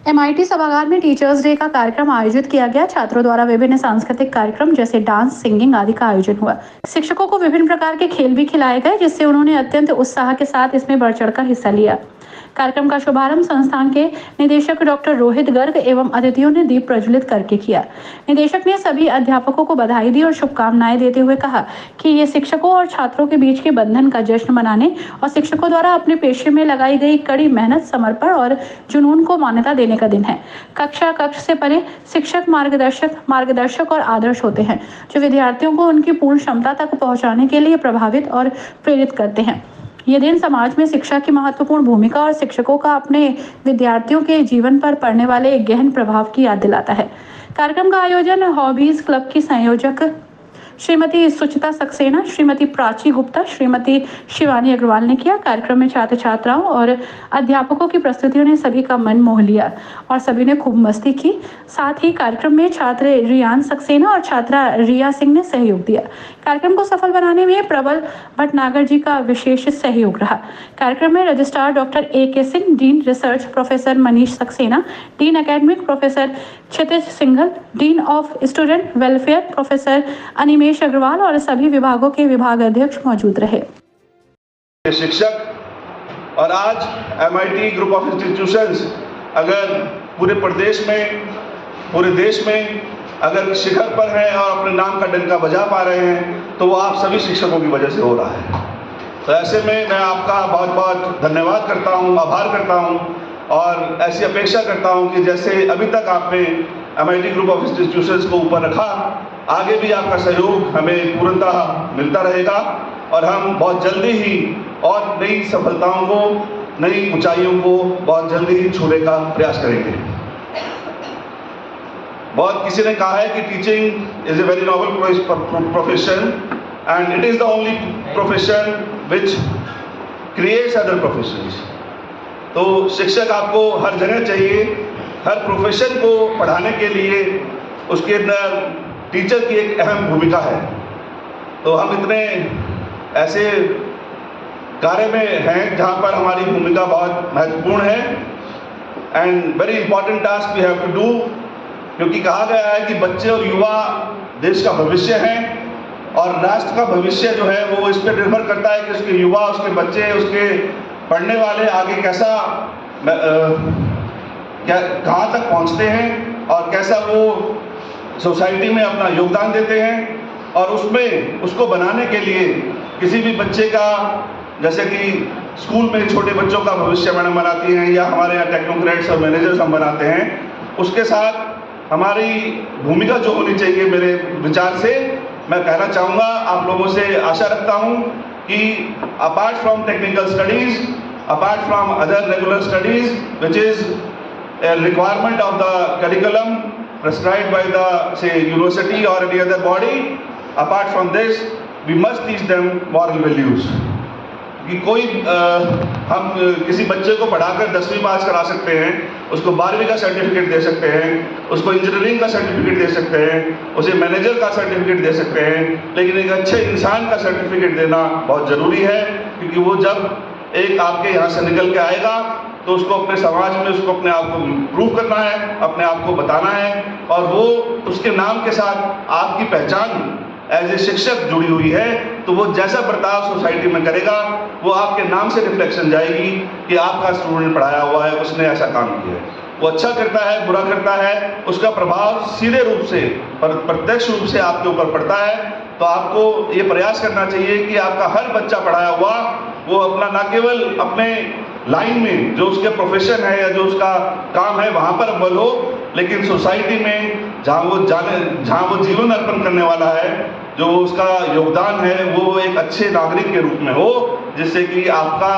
MIT सभागार में teachers day का कार्यक्रम आयोजित किया गया। छात्रों द्वारा विभिन्न सांस्कृतिक कार्यक्रम जैसे डांस, सिंगिंग आदि का आयोजन हुआ। शिक्षकों को विभिन्न प्रकार के खेल भी खिलाए गए, जिससे उन्होंने अत्यंत उत्साह के साथ इसमें बढ़ चढ़कर हिस्सा लिया। कार्यक्रम का शुभारंभ संस्थान के निदेशक डॉक्टर रोहित गर्ग एवं अतिथियों ने दीप प्रज्वलित करके किया। निदेशक ने सभी अध्यापकों को बधाई दी और शुभकामनाएं देते हुए कहा कि ये शिक्षकों और छात्रों के बीच के बंधन का जश्न मनाने और शिक्षकों द्वारा अपने पेशे में लगाई गई कड़ी मेहनत, समर्पण और जुनून को मान्यता देने का दिन है। कक्षा कक्ष से परे शिक्षक मार्गदर्शक और आदर्श होते हैं, जो विद्यार्थियों को उनकी पूर्ण क्षमता तक पहुंचाने के लिए प्रभावित और प्रेरित करते हैं। ये दिन समाज में शिक्षा की महत्वपूर्ण भूमिका और शिक्षकों का अपने विद्यार्थियों के जीवन पर पड़ने वाले गहन प्रभाव की याद दिलाता है। कार्यक्रम का आयोजन हॉबीज क्लब की संयोजक श्रीमती सुचिता सक्सेना, श्रीमती प्राची गुप्ता, श्रीमती शिवानी अग्रवाल ने किया। कार्यक्रम में छात्र छात्राओं और अध्यापकों की प्रस्तुतियों ने सभी का मन मोह लिया और सभी ने खूब मस्ती की। साथ ही कार्यक्रम में छात्र रियान सक्सेना और छात्रा रिया सिंह ने सहयोग दिया। कार्यक्रम को सफल बनाने में प्रबल भटनागर जी का विशेष सहयोग रहा। कार्यक्रम में registrar doctor A.K. Singh, dean research professor Manish Saxena, dean academic professor Kshitij Singhal, dean of student welfare professor Animesh Agarwal और सभी विभागों के विभाग अध्यक्ष मौजूद रहे। शिक्षक और आज एमआईटी ग्रुप ऑफ इंस्टीट्यूशंस अगर पूरे प्रदेश में, पूरे देश में अगर शिखर पर हैं और अपने नाम का डंका बजा पा रहे हैं, तो वो आप सभी शिक्षकों की वजह से हो रहा है। तो ऐसे में मैं आपका बहुत बहुत धन्यवाद करता हूँ, आभार करता हूँ और ऐसी अपेक्षा करता हूँ कि जैसे अभी तक आपने एमआईटी ग्रुप ऑफ इंस्टीट्यूशंस को ऊपर रखा, आगे भी आपका सहयोग हमें पूर्णतः मिलता रहेगा और हम बहुत जल्दी ही और नई सफलताओं को, नई ऊंचाइयों को बहुत जल्दी ही छूने का प्रयास करेंगे। बहुत किसी ने कहा है कि teaching is a very noble profession and it is the only profession which creates other professions. तो शिक्षक आपको हर जगह चाहिए, हर प्रोफेशन को पढ़ाने के लिए उसके अंदर टीचर की एक अहम भूमिका है। तो हम इतने ऐसे कार्य में हैं जहाँ पर हमारी भूमिका बहुत महत्वपूर्ण है and very important task we have to do, क्योंकि कहा गया है कि बच्चे और युवा देश का भविष्य हैं और राष्ट्र का भविष्य जो है वो इस पर निर्भर करता है कि उसके युवा, उसके बच्चे, उसके पढ़ने वाले आगे कैसा कहाँ तक पहुँचते हैं और कैसा वो सोसाइटी में अपना योगदान देते हैं। और उसमें उसको बनाने के लिए किसी भी बच्चे का, जैसे कि स्कूल में छोटे बच्चों का भविष्य मैडम बनाती हैं या हमारे यहाँ टेक्नोक्रेट्स और मैनेजर्स हम बनाते हैं, उसके साथ हमारी भूमिका जो होनी चाहिए, मेरे विचार से मैं कहना चाहूँगा, आप लोगों से आशा रखता हूँ कि apart from technical studies, apart from other regular studies which is a requirement of the curriculum prescribed by the say university or any other body, apart from this we must teach them moral values। कि कोई हम किसी बच्चे को पढ़ाकर 10वीं पास करा सकते हैं, उसको 12वीं का सर्टिफिकेट दे सकते हैं, उसको इंजीनियरिंग का सर्टिफिकेट दे सकते हैं, उसे मैनेजर का सर्टिफिकेट दे सकते हैं, लेकिन एक अच्छे इंसान का सर्टिफिकेट देना बहुत ज़रूरी है। क्योंकि वो जब एक आपके यहाँ से निकल के आएगा तो उसको अपने समाज में, उसको अपने आप को प्रूव करना है, अपने आप को बताना है और वो उसके नाम के साथ आपकी पहचान एज ए शिक्षक जुड़ी हुई है। तो वो जैसा बर्ताव सोसाइटी में करेगा वो आपके नाम से रिफ्लेक्शन जाएगी कि आपका स्टूडेंट पढ़ाया हुआ है, उसने ऐसा काम किया है। वो अच्छा करता है, बुरा करता है, उसका प्रभाव सीधे रूप से, प्रत्यक्ष रूप से आपके ऊपर पड़ता है। तो आपको ये प्रयास करना चाहिए कि आपका हर बच्चा पढ़ाया हुआ वो अपना न केवल अपने लाइन में जो उसके प्रोफेशन है या जो उसका काम है वहाँ पर अव्वल हो, लेकिन सोसाइटी में जहाँ वो जीवन अर्पण करने वाला है, जो उसका योगदान है, वो एक अच्छे नागरिक के रूप में हो, जिससे कि आपका,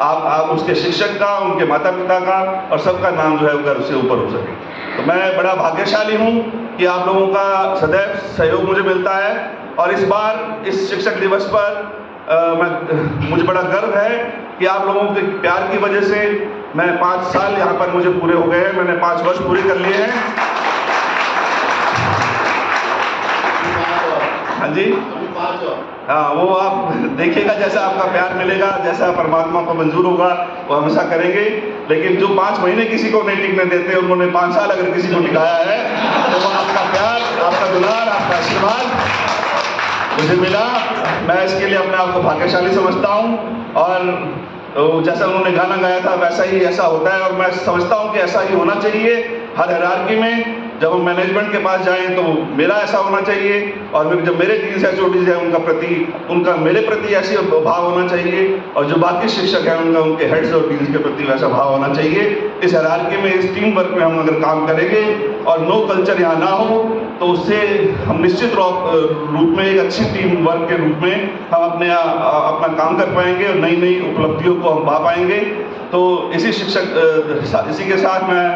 आप उसके शिक्षक का, उनके माता पिता का और सबका नाम जो है वो उससे ऊपर हो सके। तो मैं बड़ा भाग्यशाली हूँ कि आप लोगों का सदैव सहयोग मुझे मिलता है और इस बार इस शिक्षक दिवस पर मुझे बड़ा गर्व है कि आप लोगों के प्यार की वजह से मैं 5 साल यहाँ पर मुझे पूरे हो गए हैं, मैंने 5 वर्ष पूरे कर लिए हैं। हाँ हाँ जी, हाँ, वो आप देखिएगा, जैसा आपका प्यार मिलेगा, जैसा परमात्मा को मंजूर होगा वो हमेशा करेंगे। लेकिन जो 5 महीने किसी को नहीं टिकने देते, उन्होंने 5 साल अगर किसी को टिकाया है तो वो आपका प्यार, आपका दुलार, आपका आशीर्वाद मुझे मिला। मैं इसके लिए अपने आप को भाग्यशाली समझता हूँ। और जैसा उन्होंने गाना गाया था वैसा ही ऐसा होता है, और मैं समझता हूँ कि ऐसा ही होना चाहिए हर हायरार्की में। जब हम मैनेजमेंट के पास जाएं तो मेरा ऐसा होना चाहिए, और फिर जब मेरे टीम्स एचओडीज हैं उनका मेरे प्रति ऐसी भाव होना चाहिए, और जो बाकी शिक्षक हैं उनके हेड्स और टीम्स के प्रति वैसा भाव होना चाहिए। इस हायरार्की में, इस टीम वर्क में हम अगर काम करेंगे और नो कल्चर यहाँ ना हो तो उससे हम निश्चित रूप में एक अच्छी टीम वर्क के रूप में हम अपना काम कर पाएंगे और नई नई उपलब्धियों को हम पा पाएंगे। तो इसी के साथ मैं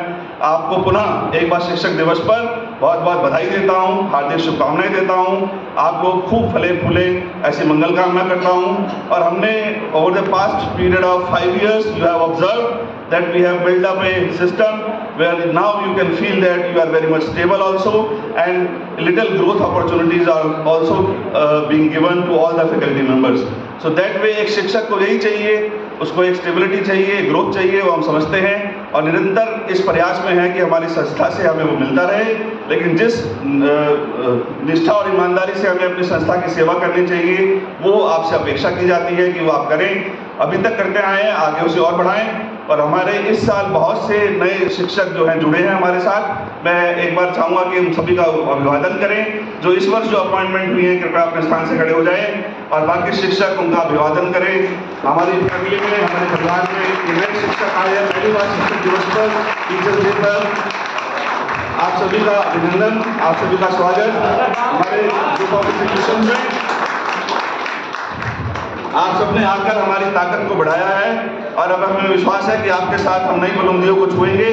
आपको पुनः एक बार शिक्षक दिवस पर बहुत बहुत बधाई देता हूँ, हार्दिक शुभकामनाएं देता हूँ। आप लोग खूब फले फूले ऐसी मंगल कामना करता हूँ। और हमने over the past period of 5 years you have observed that we have built up a system where now you can feel that you are very much stable also, and little growth opportunities are also being given to all the faculty members. So that way एक शिक्षक को यही चाहिए, उसको एक stability चाहिए, growth चाहिए, वो हम समझते हैं और निरंतर इस प्रयास में है कि हमारी संस्था से हमें वो मिलता रहे। लेकिन जिस निष्ठा और ईमानदारी से हमें अपनी संस्था की सेवा करनी चाहिए वो आपसे अपेक्षा की जाती है कि वो आप करें, अभी तक करते आए हैं, आगे उसे और बढ़ाएं। और हमारे इस साल बहुत से नए शिक्षक जो हैं जुड़े हैं हमारे साथ। मैं एक बार चाहूँगा कि हम सभी का अभिवादन करें। जो इस वर्ष जो अपॉइंटमेंट हुई है कृपया अपने स्थान से खड़े हो जाएं और बाकी शिक्षक उनका अभिवादन करें। हमारी फैमिली में, हमारे परिवार में ये नए शिक्षक आए हैं पहली बार शिक्षक दिवस पर, टीचर्स डे पर। आप सभी का अभिनंदन, आप सभी का स्वागत हमारे ग्रुप ऑफ इंस्टीट्यूशन में। आप सबने आकर हमारी ताकत को बढ़ाया है और अब हमें विश्वास है कि आपके साथ हम नई बुलंदियों को छुएंगे